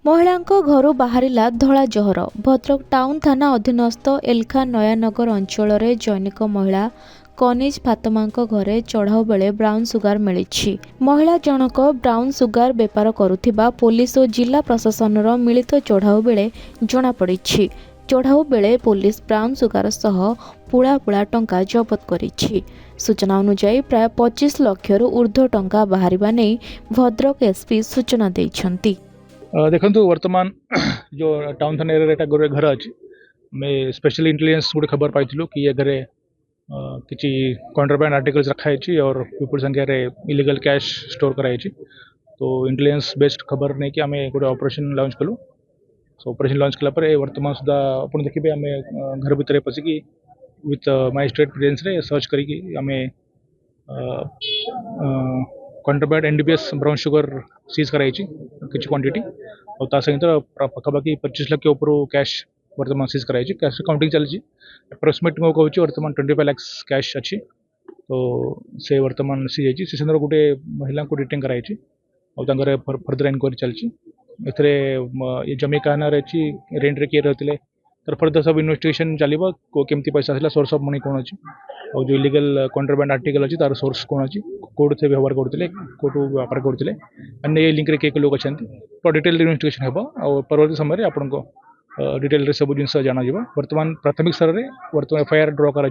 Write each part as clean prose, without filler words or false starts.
महिलांक घरू बाहरिला धला जहर। भद्रक टाउन थाना अधीनस्थ एलखा नयानगर अंचल जैनिक महिला कनिज फातमा घरे चढ़ाऊ बेले ब्राउन सुगार मिली। महिला जनक ब्राउन सुगार बेपार करुथिबा पुलिस और जिला प्रशासन मिलित चढ़ाऊ बेले जनापड़ी। चढ़ाऊ बेले पुलिस ब्राउन सुगार सह पुड़ा पुड़ा टंका जबत करिछि। सूचना अनुसार प्राय 25 लाख ऊर्ध्व टंका बाहरिबा नहीं भद्रक एसपी सूचना दैछन्ति। देखो वर्तमान जो टाउन थाना एरिया गोटे घर अच्छी मैं स्पेशल इंटेलिजेंस गोटे खबर पाई कि ये घरे किसी कॉन्ट्राबैंड आर्टिकल्स रखाई और विपुल संख्यार इलीगल कैश स्टोर कराई। तो इंटेलिजेंस बेस्ड खबर नहीं कि आम गोटे ऑपरेशन लॉन्च कलु। सो ऑपरेशन लॉन्च कला वर्तमान सुधा आप देखिए आम घर भितर पशिकी विथ मजिस्ट्रेट प्रेजेंस रे सर्च करी आम contraband NDPS brown sugar seize कराई किसी क्वांटिटी और सहित पाखापाखि 25 लाख के ऊपर कैश वर्तमान सीज कराई। कैश काउंटिंग चलती अप्रोक्सीमेट मैं कहूँ वर्तमान 25 लाख कैश अच्छी। तो से वर्तमान सीज होती से समय गोटे महिला को डिटेन कराई और फर्दर इनक्वारी चलती। ये जमी कहना रही रेंट रे किए रहते तर फर्दर सब इन्वेस्टिगेशन चलो केमती पैसा आसा सोर्स ऑफ मनी कौन अच्छी और जो इलीगल कॉन्ट्राबैंड आर्टिकल अच्छी तार सोर्स कौन अच्छी कोर्ट से व्यवहार करते कोर्ट व्यापार करते अन्य लिंक रे किए लोग अच्छा तो डिटेल इन्वेस्टिगेशन हम और परवर्ती समय आपन को डिटेल सब जिन जाना वर्तमान प्राथमिक स्तर में वर्तमान एफआईआर ड्र कर।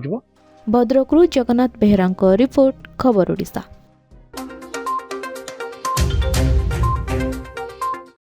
भद्रकरू जगन्नाथ बेहरा रिपोर्ट खबर ओडिशा।